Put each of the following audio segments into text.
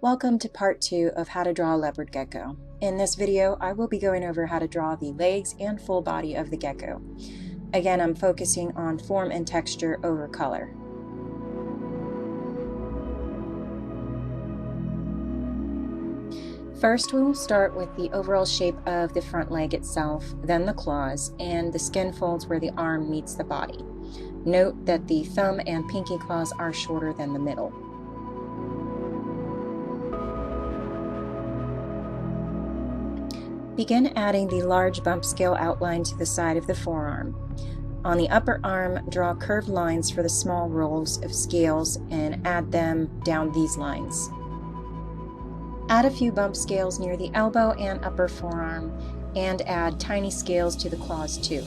Welcome to part 2 of how to draw a leopard gecko. In this video, I will be going over how to draw the legs and full body of the gecko. Again, I'm focusing on form and texture over color. First, we will start with the overall shape of the front leg itself, then the claws, and the skin folds where the arm meets the body. Note that the thumb and pinky claws are shorter than the middle. Begin adding the large bump scale outline to the side of the forearm. On the upper arm, draw curved lines for the small rolls of scales and add them down these lines. Add a few bump scales near the elbow and upper forearm, and add tiny scales to the claws too.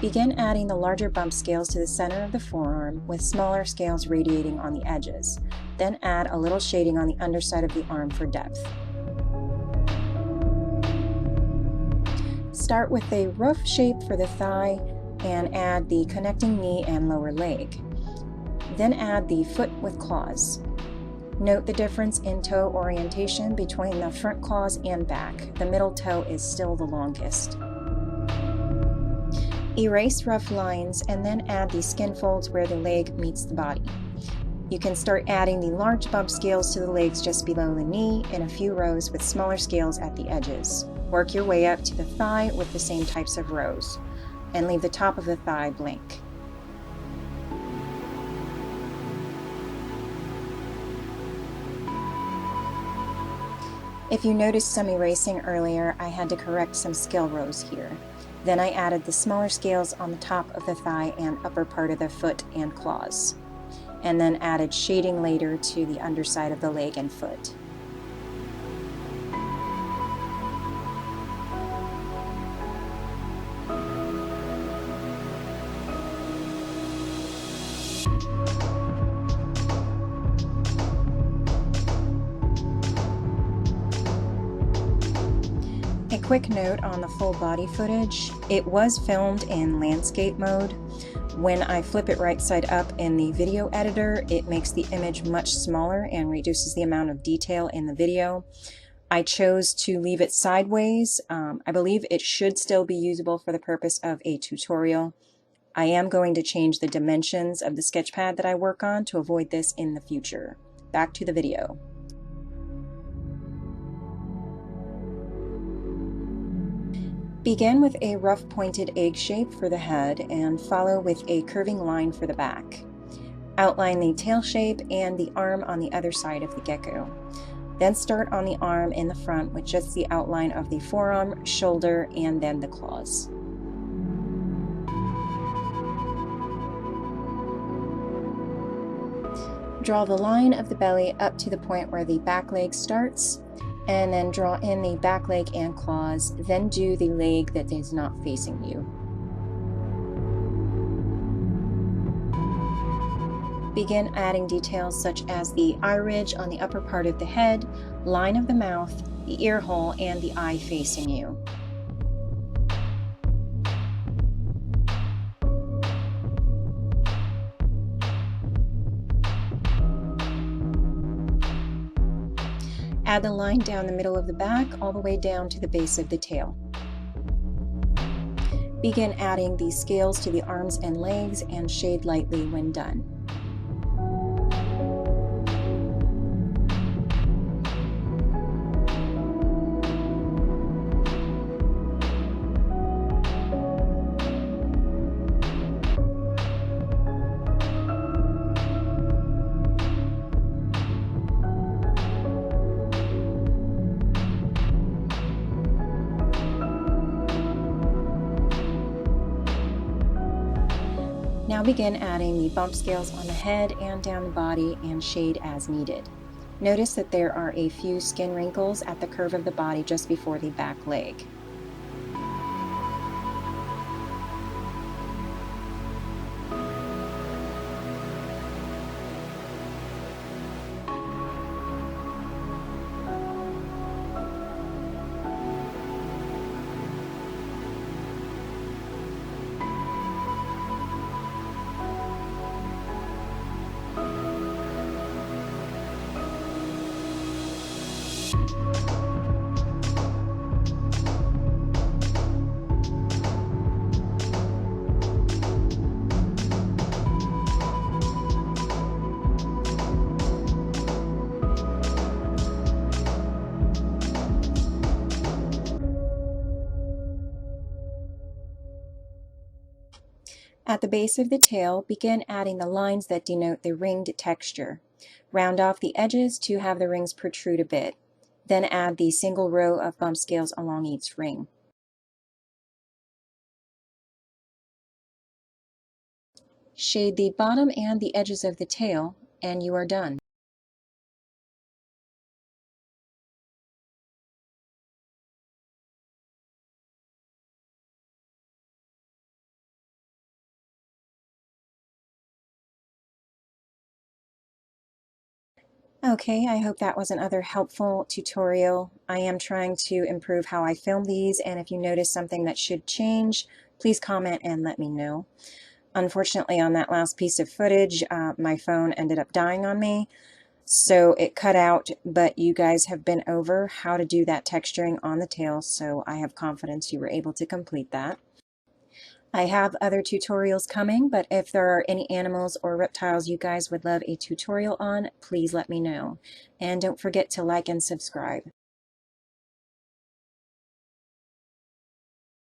Begin adding the larger bump scales to the center of the forearm with smaller scales radiating on the edges. Then add a little shading on the underside of the arm for depth. Start with a rough shape for the thigh and add the connecting knee and lower leg. Then add the foot with claws. Note the difference in toe orientation between the front claws and back. The middle toe is still the longest. Erase rough lines and then add the skin folds where the leg meets the body. You can start adding the large bump scales to the legs just below the knee in a few rows with smaller scales at the edges. Work your way up to the thigh with the same types of rows, and leave the top of the thigh blank. If you noticed some erasing earlier, I had to correct some scale rows here. Then I added the smaller scales on the top of the thigh and upper part of the foot and claws, and then added shading later to the underside of the leg and foot. A quick note on the full body footage, it was filmed in landscape mode. When I flip it right side up in the video editor, it makes the image much smaller and reduces the amount of detail in the video. I chose to leave it sideways. I believe it should still be usable for the purpose of a tutorial. I am going to change the dimensions of the sketch pad that I work on to avoid this in the future. Back to the video. Begin with a rough pointed egg shape for the head and follow with a curving line for the back. Outline the tail shape and the arm on the other side of the gecko. Then start on the arm in the front with just the outline of the forearm, shoulder, and then the claws. Draw the line of the belly up to the point where the back leg starts, and then draw in the back leg and claws, then do the leg that is not facing you. Begin adding details such as the eye ridge on the upper part of the head, line of the mouth, the ear hole, and the eye facing you. Add the line down the middle of the back all the way down to the base of the tail. Begin adding the scales to the arms and legs and shade lightly when done. Now begin adding the bump scales on the head and down the body and shade as needed. Notice that there are a few skin wrinkles at the curve of the body just before the back leg. At the base of the tail, begin adding the lines that denote the ringed texture. Round off the edges to have the rings protrude a bit. Then add the single row of bump scales along each ring. Shade the bottom and the edges of the tail, and you are done. Okay, I hope that was another helpful tutorial. I am trying to improve how I film these, and if you notice something that should change, please comment and let me know. Unfortunately, on that last piece of footage, my phone ended up dying on me, so it cut out, but you guys have been over how to do that texturing on the tail, so I have confidence you were able to complete that. I have other tutorials coming, but if there are any animals or reptiles you guys would love a tutorial on, please let me know. And don't forget to like and subscribe.